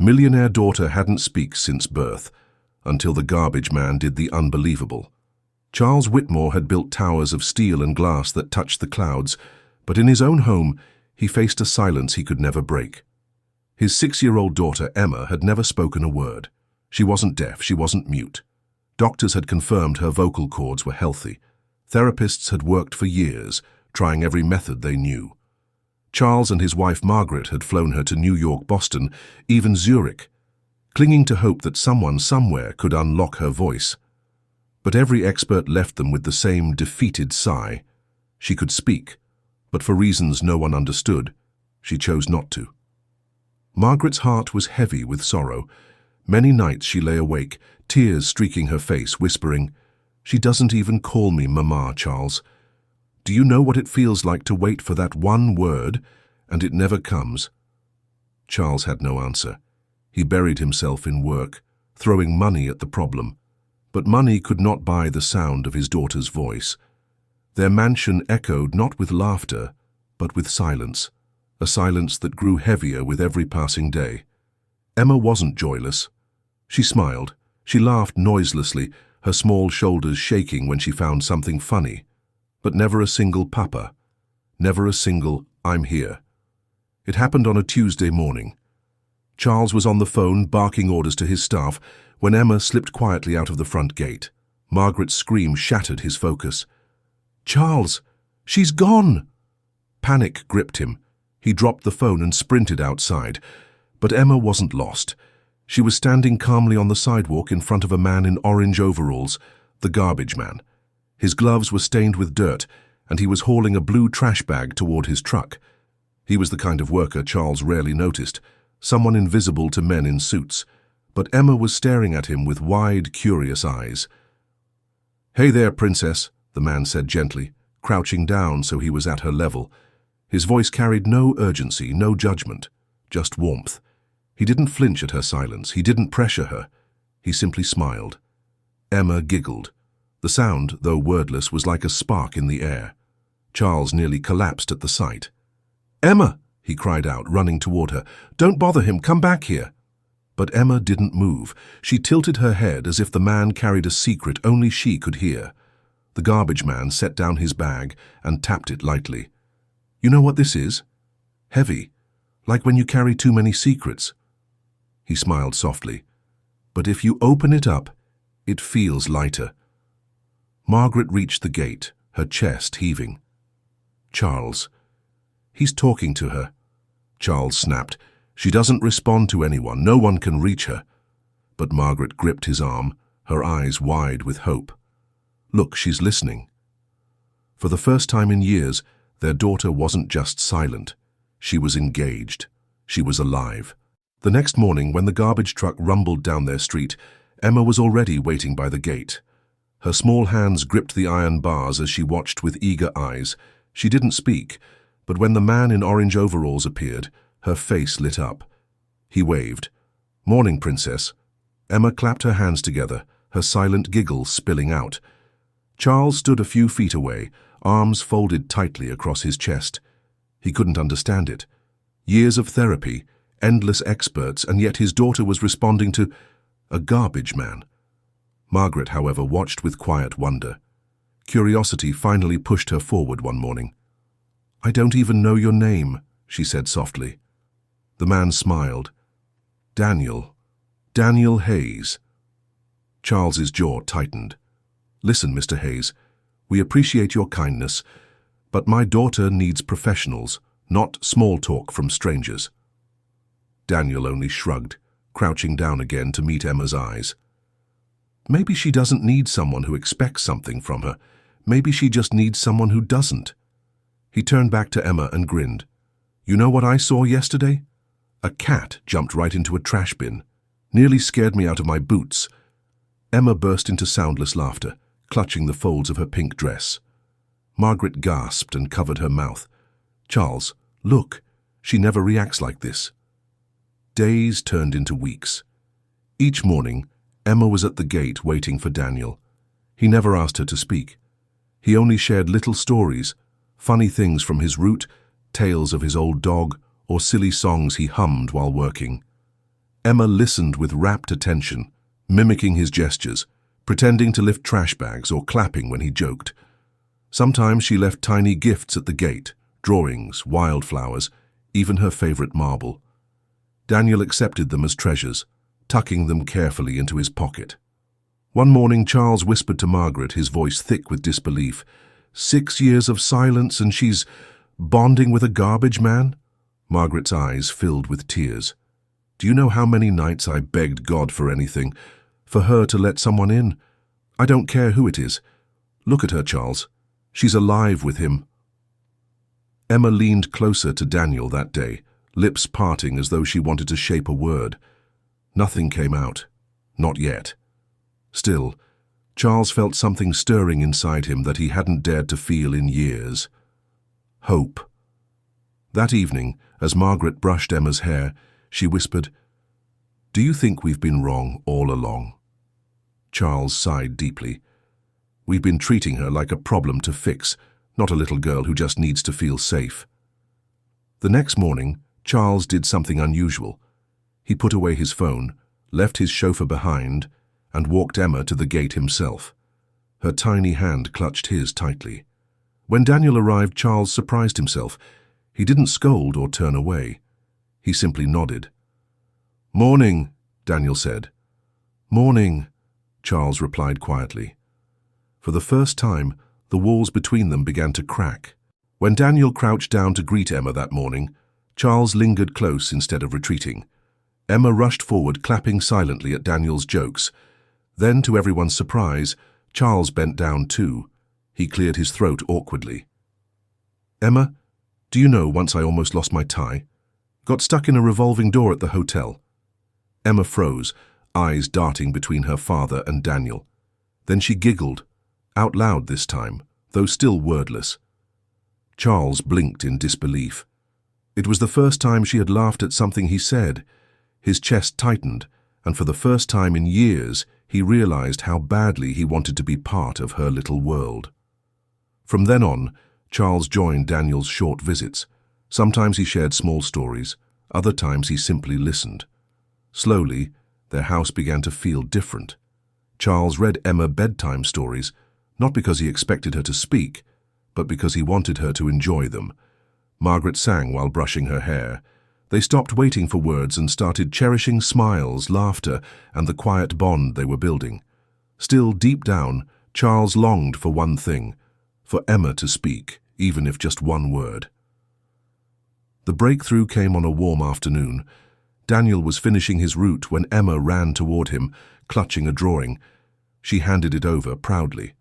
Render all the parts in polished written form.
Millionaire daughter hadn't speak since birth, until the garbage man did the unbelievable. Charles Whitmore had built towers of steel and glass that touched the clouds, but in his own home, he faced a silence he could never break. His 6-year-old daughter, Emma, had never spoken a word. She wasn't deaf, she wasn't mute. Doctors had confirmed her vocal cords were healthy. Therapists had worked for years, trying every method they knew. Charles and his wife Margaret had flown her to New York, Boston, even Zurich, clinging to hope that someone somewhere could unlock her voice. But every expert left them with the same defeated sigh. She could speak, but for reasons no one understood, she chose not to. Margaret's heart was heavy with sorrow. Many nights she lay awake, tears streaking her face, whispering, "She doesn't even call me Mama, Charles. Do you know what it feels like to wait for that one word, and it never comes?" Charles had no answer. He buried himself in work, throwing money at the problem. But money could not buy the sound of his daughter's voice. Their mansion echoed not with laughter, but with silence, a silence that grew heavier with every passing day. Emma wasn't joyless. She smiled. She laughed noiselessly, her small shoulders shaking when she found something funny. But never a single papa, never a single "I'm here." It happened on a Tuesday morning. Charles was on the phone barking orders to his staff when Emma slipped quietly out of the front gate. Margaret's scream shattered his focus. "Charles, she's gone!" Panic gripped him. He dropped the phone and sprinted outside. But Emma wasn't lost. She was standing calmly on the sidewalk in front of a man in orange overalls, the garbage man. His gloves were stained with dirt, and he was hauling a blue trash bag toward his truck. He was the kind of worker Charles rarely noticed, someone invisible to men in suits. But Emma was staring at him with wide, curious eyes. "Hey there, princess," the man said gently, crouching down so he was at her level. His voice carried no urgency, no judgment, just warmth. He didn't flinch at her silence. He didn't pressure her. He simply smiled. Emma giggled. The sound, though wordless, was like a spark in the air. Charles nearly collapsed at the sight. "Emma!" he cried out, running toward her. "Don't bother him. Come back here." But Emma didn't move. She tilted her head as if the man carried a secret only she could hear. The garbage man set down his bag and tapped it lightly. "You know what this is? Heavy, like when you carry too many secrets." He smiled softly. "But if you open it up, it feels lighter." Margaret reached the gate, her chest heaving. "Charles." "He's talking to her." Charles snapped. "She doesn't respond to anyone. No one can reach her." But Margaret gripped his arm, her eyes wide with hope. "Look, she's listening." For the first time in years, their daughter wasn't just silent. She was engaged. She was alive. The next morning, when the garbage truck rumbled down their street, Emma was already waiting by the gate. Her small hands gripped the iron bars as she watched with eager eyes. She didn't speak, but when the man in orange overalls appeared, her face lit up. He waved. "Morning, princess." Emma clapped her hands together, her silent giggle spilling out. Charles stood a few feet away, arms folded tightly across his chest. He couldn't understand it. Years of therapy, endless experts, and yet his daughter was responding to a garbage man. Margaret, however, watched with quiet wonder. Curiosity finally pushed her forward one morning. "I don't even know your name," she said softly. The man smiled. Daniel Hayes." Charles's jaw tightened. "Listen, Mr. Hayes, we appreciate your kindness, but my daughter needs professionals, not small talk from strangers." Daniel only shrugged, crouching down again to meet Emma's eyes. "Maybe she doesn't need someone who expects something from her. Maybe she just needs someone who doesn't." He turned back to Emma and grinned. "You know what I saw yesterday? A cat jumped right into a trash bin. Nearly scared me out of my boots." Emma burst into soundless laughter, clutching the folds of her pink dress. Margaret gasped and covered her mouth. "Charles, look, she never reacts like this." Days turned into weeks. Each morning, Emma was at the gate waiting for Daniel. He never asked her to speak. He only shared little stories, funny things from his route, tales of his old dog, or silly songs he hummed while working. Emma listened with rapt attention, mimicking his gestures, pretending to lift trash bags or clapping when he joked. Sometimes she left tiny gifts at the gate, drawings, wildflowers, even her favorite marble. Daniel accepted them as treasures, tucking them carefully into his pocket. One morning, Charles whispered to Margaret, his voice thick with disbelief, "6 years of silence and she's bonding with a garbage man?" Margaret's eyes filled with tears. "Do you know how many nights I begged God for anything, for her to let someone in? I don't care who it is. Look at her, Charles. She's alive with him." Emma leaned closer to Daniel that day, lips parting as though she wanted to shape a word. Nothing came out. Not yet. Still, Charles felt something stirring inside him that he hadn't dared to feel in years. Hope. That evening, as Margaret brushed Emma's hair, she whispered, "Do you think we've been wrong all along?" Charles sighed deeply. "We've been treating her like a problem to fix, not a little girl who just needs to feel safe." The next morning, Charles did something unusual. He put away his phone, left his chauffeur behind, and walked Emma to the gate himself. Her tiny hand clutched his tightly. When Daniel arrived, Charles surprised himself. He didn't scold or turn away. He simply nodded. "Morning," Daniel said. "Morning," Charles replied quietly. For the first time, the walls between them began to crack. When Daniel crouched down to greet Emma that morning, Charles lingered close instead of retreating. Emma rushed forward, clapping silently at Daniel's jokes. Then, to everyone's surprise, Charles bent down too. He cleared his throat awkwardly. "Emma, do you know, once I almost lost my tie? Got stuck in a revolving door at the hotel." Emma froze, eyes darting between her father and Daniel. Then she giggled, out loud this time, though still wordless. Charles blinked in disbelief. It was the first time she had laughed at something he said. His chest tightened, and for the first time in years, he realized how badly he wanted to be part of her little world. From then on, Charles joined Daniel's short visits. Sometimes he shared small stories, other times he simply listened. Slowly, their house began to feel different. Charles read Emma bedtime stories, not because he expected her to speak, but because he wanted her to enjoy them. Margaret sang while brushing her hair. They stopped waiting for words and started cherishing smiles, laughter, and the quiet bond they were building. Still, deep down, Charles longed for one thing, for Emma to speak, even if just one word. The breakthrough came on a warm afternoon. Daniel was finishing his route when Emma ran toward him, clutching a drawing. She handed it over proudly.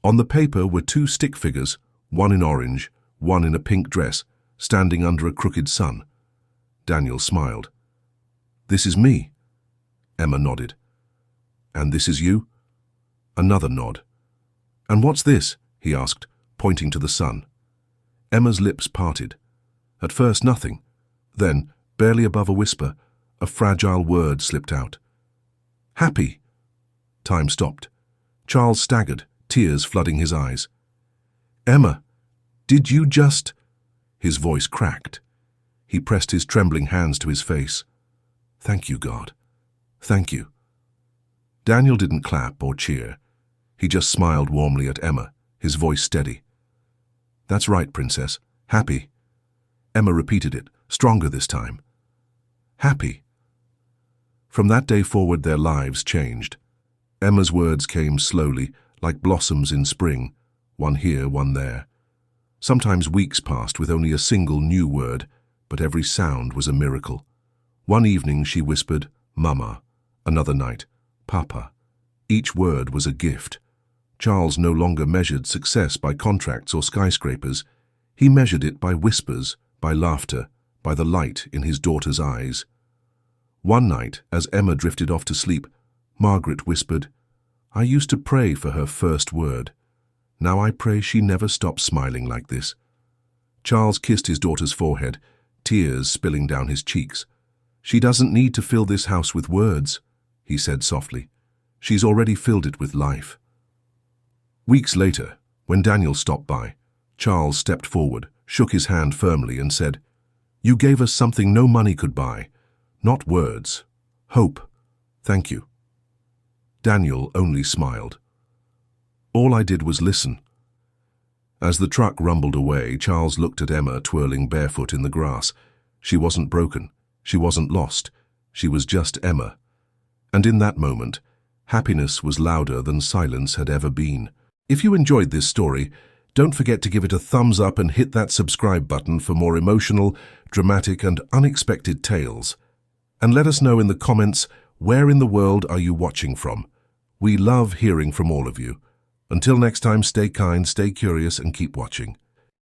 On the paper were 2 stick figures, one in orange, one in a pink dress, standing under a crooked sun. Daniel smiled. "This is me." Emma nodded. "And this is you?" Another nod. "And what's this?" he asked, pointing to the sun. Emma's lips parted. At first nothing. Then, barely above a whisper, a fragile word slipped out. "Happy." Time stopped. Charles staggered, tears flooding his eyes. "Emma, did you just—" His voice cracked. He pressed his trembling hands to his face. "Thank you, God. Thank you." Daniel didn't clap or cheer. He just smiled warmly at Emma, his voice steady. "That's right, Princess. Happy." Emma repeated it, stronger this time. "Happy." From that day forward, their lives changed. Emma's words came slowly, like blossoms in spring, one here, one there. Sometimes weeks passed with only a single new word, but every sound was a miracle. One evening she whispered, "Mama." Another night, "Papa." Each word was a gift. Charles no longer measured success by contracts or skyscrapers. He measured it by whispers, by laughter, by the light in his daughter's eyes. One night, as Emma drifted off to sleep, Margaret whispered, "I used to pray for her first word. Now I pray she never stops smiling like this." Charles kissed his daughter's forehead, tears spilling down his cheeks. "She doesn't need to fill this house with words," he said softly. "She's already filled it with life." Weeks later, when Daniel stopped by, Charles stepped forward, shook his hand firmly and said, "You gave us something no money could buy. Not words. Hope. Thank you. Daniel only smiled. All I did was listen. As the truck rumbled away, Charles looked at Emma twirling barefoot in the grass. She wasn't broken. She wasn't lost. She was just Emma. And in that moment, happiness was louder than silence had ever been. If you enjoyed this story, don't forget to give it a thumbs up and hit that subscribe button for more emotional, dramatic, and unexpected tales. And let us know in the comments, where in the world are you watching from? We love hearing from all of you. Until next time, stay kind, stay curious, and keep watching.